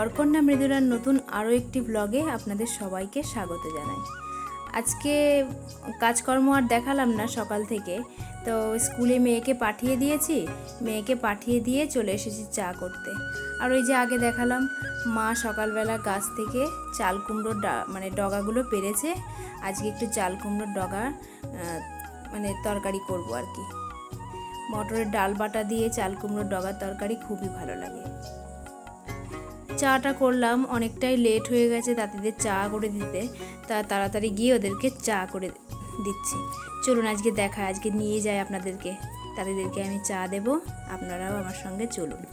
ঘরকন্যা মৃদুলার নতুন আরও একটি ব্লগে আপনাদের সবাইকে স্বাগত জানাই। আজকে কাজকর্ম আর দেখালাম না সকাল থেকে, তো স্কুলে মেয়েকে পাঠিয়ে দিয়েছি। মেয়েকে পাঠিয়ে দিয়ে চলে এসেছি চা করতে। আর ওই যে আগে দেখালাম, মা সকালবেলা গাছ থেকে চাল কুমড়োর ডগাগুলো পেরেছে। আজকে একটু চাল কুমড়োর ডগা তরকারি করব আর কি। মটরের ডাল বাটা দিয়ে চাল কুমড়োর ডগার তরকারি খুবই ভালো লাগে। চাটা করলাম, অনেকটাই লেট হয়ে গেছে তাঁতিদের চা করে দিতে, তাড়াতাড়ি গিয়ে ওদেরকে চা করে দিচ্ছি। চলুন আজকে আজকে নিয়ে যাই আপনাদেরকে, তাঁতিদেরকে আমি চা দেব, আপনারাও আমার সঙ্গে চলুন।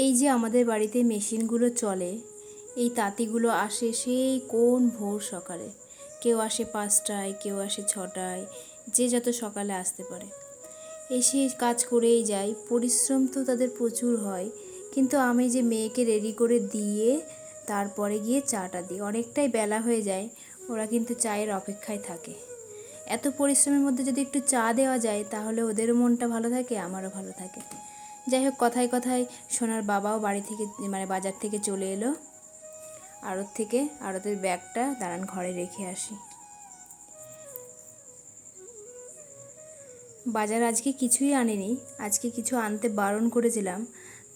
এই যে আমাদের বাড়িতে মেশিনগুলো চলে, এই তাঁতিগুলো আসে সেই কোন ভোর সকালে। কেউ আসে 5টায়, কেউ আসে 6টায়, যে যত সকালে আসতে পারে এসে কাজ করেই যায়। পরিশ্রম তো তাদের প্রচুর হয়, কিন্তু আমি যে মেয়েকে রেডি করে দিয়ে তারপরে গিয়ে চাটা দিই, অনেকটাই বেলা হয়ে যায়, ওরা কিন্তু চায়ের অপেক্ষায় থাকে। এত পরিশ্রমের মধ্যে যদি একটু চা দেওয়া যায় তাহলে ওদেরও মনটা ভালো থাকে, আমারও ভালো থাকে। যাই হোক, কথায় কথায় সোনার বাবাও বাড়ি থেকে বাজার থেকে চলে এলো, আড়তের ব্যাগটা দাঁড়ান ঘরে রেখে আসি। বাজার আজকে কিছুই আনেনি, আজকে কিছু আনতে বারণ করেছিলাম,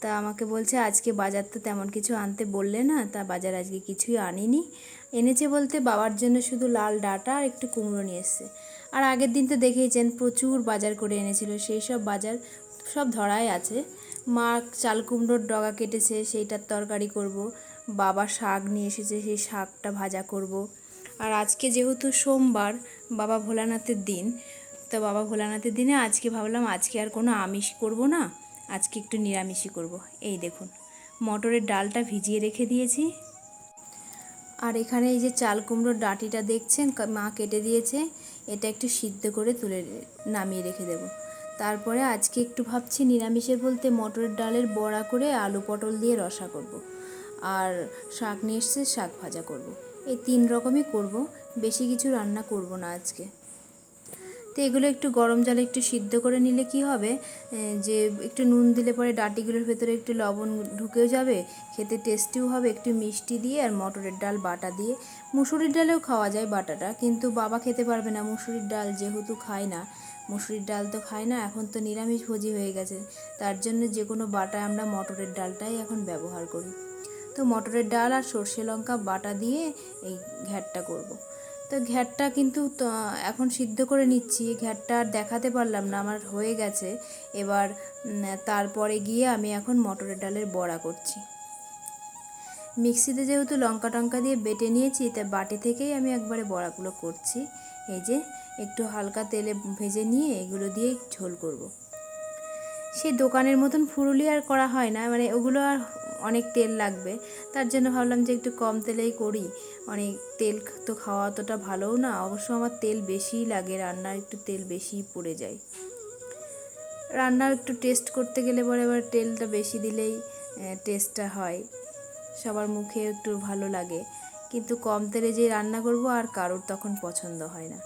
তা আমাকে বলছে আজকে বাজার তো তেমন কিছু আনতে বললে না, তা বাজার আজকে কিছুই আনেনি। এনেছে বলতে বাবার জন্য শুধু লাল ডাঁটা আর একটু কুমড়ো নিয়ে এসছে। আর আগের দিন তো দেখেইছেন প্রচুর বাজার করে এনেছিল, সেই সব বাজার সব ধরাই আছে। মা চাল কুমড়োর ডগা কেটেছে, সেইটার তরকারি করব। বাবা শাক নিয়ে এসেছে, সেই শাকটা ভাজা করব। আর আজকে যেহেতু সোমবার, বাবা ভোলানাথের দিন, তো বাবা ভোলানাথের দিনে আজকে ভাবলাম আজকে আর কোনো আমিষ করব না, আজকে একটু নিরামিষই করব। এই দেখুন, মটরের ডালটা ভিজিয়ে রেখে দিয়েছি। আর এখানে এই যে চাল কুমড়োর ডাঁটিটা দেখছেন মা কেটে দিয়েছে, এটা একটু সিদ্ধ করে নামিয়ে রেখে দেব। তারপরে আজকে একটু ভাবছি নিরামিষের বলতে মটরের ডালের বড়া করে আলু পটল দিয়ে রসা করব। আর শাক নিয়ে এসছে, শাক ভাজা করব। এই 3 রকমই করব, বেশি কিছু রান্না করব না আজকে। তো এগুলো একটু গরম জলে একটু সিদ্ধ করে নিলে কি হবে, যে একটু নুন দিলে পরে ডাঁটিগুলোর ভেতরে একটু লবণ ঢুকেও যাবে, খেতে টেস্টিও হবে। একটু মিষ্টি দিয়ে আর মটরের ডাল বাটা দিয়ে, মুসুরির ডালেও খাওয়া যায় বাটাটা, কিন্তু বাবা খেতে পারবে না মুসুরির ডাল, যেহেতু খায় না, মুসুরির ডাল তো খায় না, এখন তো নিরামিষ ভোজি হয়ে গেছে, তার জন্য যে কোনো বাটায় আমরা মটরের ডালটাই এখন ব্যবহার করি। তো মটরের ডাল আর সর্ষে লঙ্কা বাটা দিয়ে এই ঘ্যাটটা করব। তো ঘ্যাটটা কিন্তু এখন সিদ্ধ করে নিচ্ছি, ঘ্যাটটা আর দেখাতে পারলাম না, আমার হয়ে গেছে। এবার তারপরে গিয়ে আমি এখন মটরের ডালের বড়া করছি। মিক্সিতে যেহেতু লঙ্কা টঙ্কা দিয়ে বেটে নিয়েছি, তাই বাটি থেকেই আমি একবারে বড়াগুলো করছি। এই যে একটু হালকা তেলে ভেজে নিয়ে এগুলো দিয়ে ঝোল করব। সেই দোকানের মতন ফুরুলি আর করা হয় না, ওগুলো আর অনেক তেল লাগবে, তার জন্য ভাবলাম যে একটু কম তেলেই করি। অনেক তেল তো খাওয়া অতটা ভালোও না, অবশ্য আমার তেল বেশিই লাগে, রান্নার একটু তেল বেশিই পড়ে যায়। রান্নার একটু টেস্ট করতে গেলে পরে এবার তেলটা বেশি দিলেই টেস্টটা হয়, সবার মুখে একটু ভালো লাগে। কিন্তু কম তেলে যে রান্না করব আর কারোর তখন পছন্দ হয় না।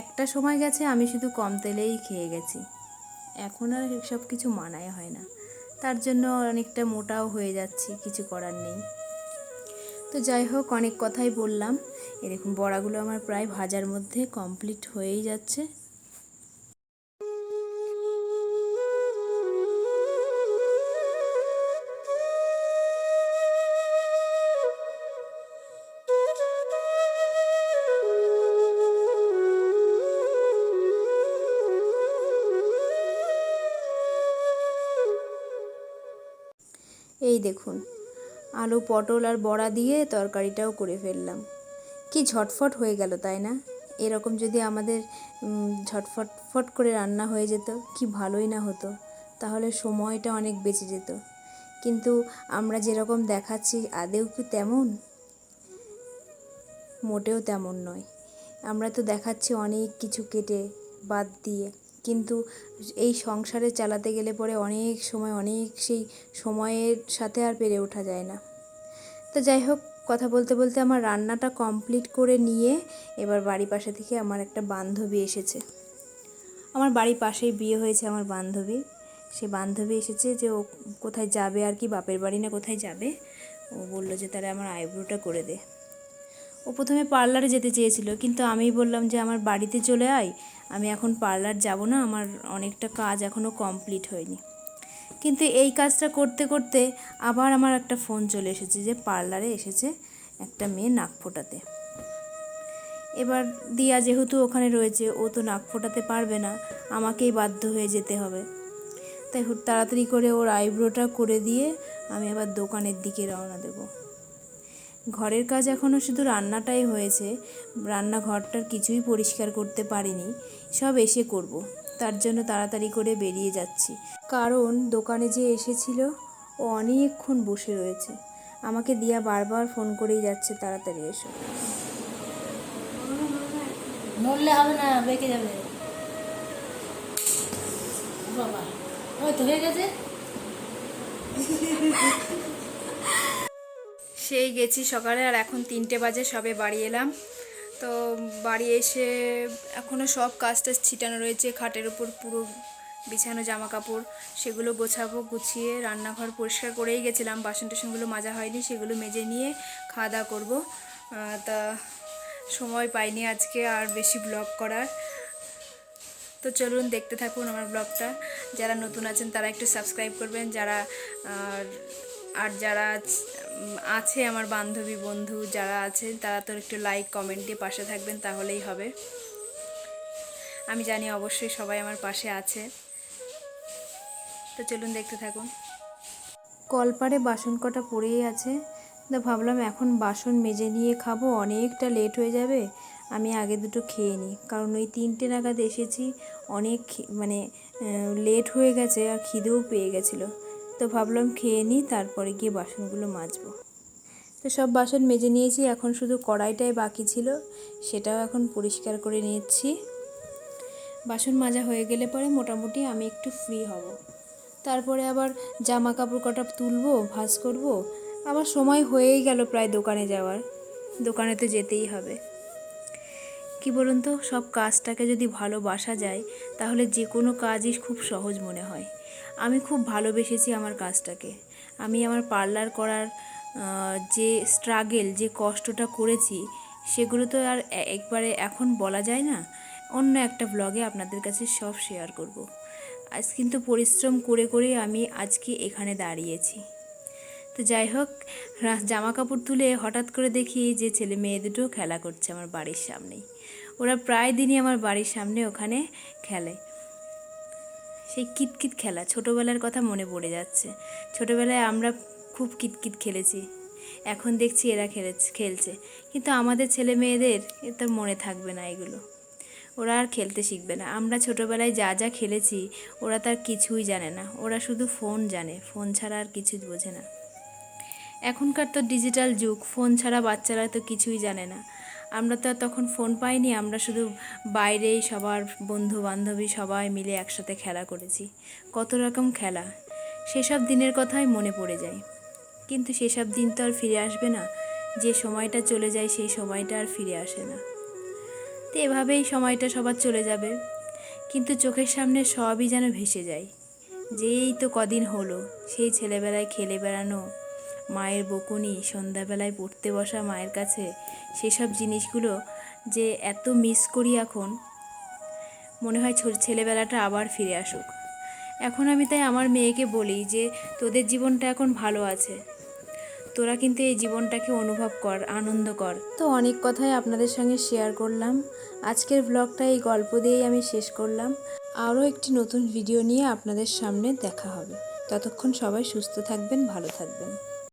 একটা সময় গেছে আমি শুধু কম তেলেই খেয়ে গেছি, এখন আর সব কিছু মানায় হয় না, তার জন্য অনেকটা মোটাও হয়ে যাচ্ছি, কিছু করার নেই। তো যাই হোক, অনেক কথাই বললাম। এরকম বড়াগুলো আমার প্রায় ভাজার মধ্যে কমপ্লিট হয়েই যাচ্ছে। এই দেখুন, আলু পটল আর বড়া দিয়ে তরকারিটাও করে ফেললাম। কি ঝটফট হয়ে গেল, তাই না? এরকম যদি আমাদের ঝটফট করে রান্না হয়ে যেত কি ভালোই না হতো, তাহলে সময়টা অনেক বেঁচে যেত। কিন্তু আমরা যেরকম দেখাচ্ছি আদেও কি তেমন? মোটেও তেমন নয়। আমরা তো দেখাচ্ছি অনেক কিছু কেটে বাদ দিয়ে, কিন্তু এই সংসারে চালাতে গেলে পরে অনেক সময় সেই সময়ের সাথে আর পেরে ওঠা যায় না। তো যাই হোক, কথা বলতে বলতে আমার রান্নাটা কমপ্লিট করে নিয়ে এবার বাড়ির পাশে থেকে আমার একটা বান্ধবী এসেছে। আমার বাড়ির পাশেই বিয়ে হয়েছে আমার বান্ধবী। সে বান্ধবী এসেছে যে ও কোথায় যাবে আর কি, বাপের বাড়ি না কোথায় যাবে। ও বললো যে তাহলে আমার আইব্রোটা করে দে। ও প্রথমে পার্লারে যেতে চেয়েছিল, কিন্তু আমি বললাম যে আমার বাড়িতে চলে আয়, আমি এখন পার্লার যাব না, আমার অনেকটা কাজ এখনও কমপ্লিট হয়নি। কিন্তু এই কাজটা করতে করতে আবার আমার একটা ফোন চলে এসেছে যে পার্লারে এসেছে একটা মেয়ে নাক ফোটাতে। এবার দিয়া যেহেতু ওখানে রয়েছে, ও তো নাক ফোটাতে পারবে না, আমাকেই বাধ্য হয়ে যেতে হবে। তাই তাড়াতাড়ি করে ওর আইব্রোটা করে দিয়ে আমি আবার দোকানের দিকে রওনা দেব। ঘরের কাজ এখনও শুধু রান্নাটাই হয়েছে, রান্নাঘরটার কিছুই পরিষ্কার করতে পারিনি, সব এসে করব। তার জন্য তাড়াতাড়ি করে বেরিয়ে যাচ্ছি, কারণ দোকানে যে এসেছিল ও অনেকক্ষণ বসে রয়েছে। আমাকে দিয়া বারবার ফোন করেই যাচ্ছে তাড়াতাড়ি এসো। নড়লে হবে না, বেঁকে যাবে। বাবা, ওই তো হয়ে গেছে। সেই গেছি সকালে, আর এখন 3টে বাজে, সবে বাড়ি এলাম। তো বাড়ি এসে এখনও সব কাজটা ছিটানো রয়েছে খাটের উপর, পুরো বিছানো জামা কাপড় সেগুলো গোছাবো। গুছিয়ে রান্নাঘর পরিষ্কার করেই গেছিলাম, বাসন টাসনগুলো মাজা হয়নি, সেগুলো মেজে নিয়ে খাওয়া দাওয়া করবো। তা সময় পাইনি আজকে আর বেশি ব্লগ করার। তো চলুন দেখতে থাকুন আমার ব্লগটা। যারা নতুন আছেন তারা একটু সাবস্ক্রাইব করবেন, যারা আছে আমার বান্ধবী বন্ধু যারা আছেন তারা তো একটু লাইক কমেন্ট দিয়ে পাশে থাকবেন, তাহলেই হবে। আমি জানি অবশ্যই সবাই আমার পাশে আছে। তো চলুন দেখতে থাকুন। কলপারে বাসন কটা পড়েই আছে, তো ভাবলাম এখন বাসন মেজে নিয়ে খাবো, অনেকটা লেট হয়ে যাবে, আমি আগে দুটো খেয়ে নিই। কারণ ওই 3টে নাগাদ এসেছি, অনেক লেট হয়ে গেছে আর খিদেও পেয়ে গেছিলো। তো ভাবলাম খেয়ে নিই, তারপরে গিয়ে বাসনগুলো মাজবো। তো সব বাসন মেজে নিয়েছি, এখন শুধু কড়াইটাই বাকি ছিল, সেটাও এখন পরিষ্কার করে নিচ্ছি। বাসন মাজা হয়ে গেলে পরে মোটামুটি আমি একটু ফ্রি হব। তারপরে আবার জামা কাপড় কটা তুলবো, ভাঁজ করব। আবার সময় হয়েই গেল প্রায় দোকানে যাওয়ার, দোকানে তো যেতেই হবে। কি বলুন তো, সব কাজটাকে যদি ভালোবাসা যায় তাহলে যে কোনো কাজই খুব সহজ মনে হয়। আমি খুব ভালোবেসেছি আমার কাজটাকে। আমি আমার পার্লার করার যে স্ট্রাগেল, যে কষ্টটা করেছি, সেগুলো তো আর একবারে এখন বলা যায় না। অন্য একটা ব্লগে আপনাদের কাছে সব শেয়ার করব। আজ কিন্তু পরিশ্রম করে করে আমি আজকে এখানে দাঁড়িয়েছি। তো যাই হোক, জামা কাপড় তুলে হঠাৎ করে দেখি যে ছেলে মেয়ে দুটো খেলা করছে আমার বাড়ির সামনেই। ওরা প্রায় দিনই আমার বাড়ির সামনে ওখানে খেলে। সেই কিতকিত খেলা, ছোটোবেলার কথা মনে পড়ে যাচ্ছে। ছোটোবেলায় আমরা খুব কিতকিত খেলেছি, এখন দেখছি এরা খেলছে। কিন্তু আমাদের ছেলে মেয়েদের তো মনে থাকবে না এগুলো, ওরা আর খেলতে শিখবে না। আমরা ছোটোবেলায় যা যা খেলেছি ওরা তার কিছুই জানে না, ওরা শুধু ফোন জানে, ফোন ছাড়া আর কিছু বোঝে না। এখনকার তো ডিজিটাল যুগ, ফোন ছাড়া বাচ্চারা তো কিছুই জানে না। আমরা তো আর তখন ফোন পাইনি, আমরা শুধু বাইরেই সবার বন্ধু বান্ধবী সবাই মিলে একসাথে খেলা করেছি, কত রকম খেলা। সেসব দিনের কথাই মনে পড়ে যায়। কিন্তু সেসব দিন তো আর ফিরে আসবে না, যে সময়টা চলে যায় সেই সময়টা আর ফিরে আসে না। তো এভাবেই সময়টা সবার চলে যাবে, কিন্তু চোখের সামনে সবই যেন ভেসে যায়। যেই তো কদিন হলো সেই ছেলেবেলায় খেলে বেড়ানো, মায়ের বকুনি, সন্ধ্যাবেলায় পড়তে বসা মায়ের কাছে, সেসব জিনিসগুলো যে এত মিস করি এখন, মনে হয় ছেলেবেলাটা আবার ফিরে আসুক। এখন আমি তাই আমার মেয়েকে বলি যে তোদের জীবনটা এখন ভালো আছে, তোরা কিন্তু এই জীবনটাকে অনুভব কর, আনন্দ কর। তো অনেক কথাই আপনাদের সঙ্গে শেয়ার করলাম। আজকের ব্লগটা এই গল্প দিয়েই আমি শেষ করলাম। আরও একটি নতুন ভিডিও নিয়ে আপনাদের সামনে দেখা হবে। ততক্ষণ সবাই সুস্থ থাকবেন, ভালো থাকবেন।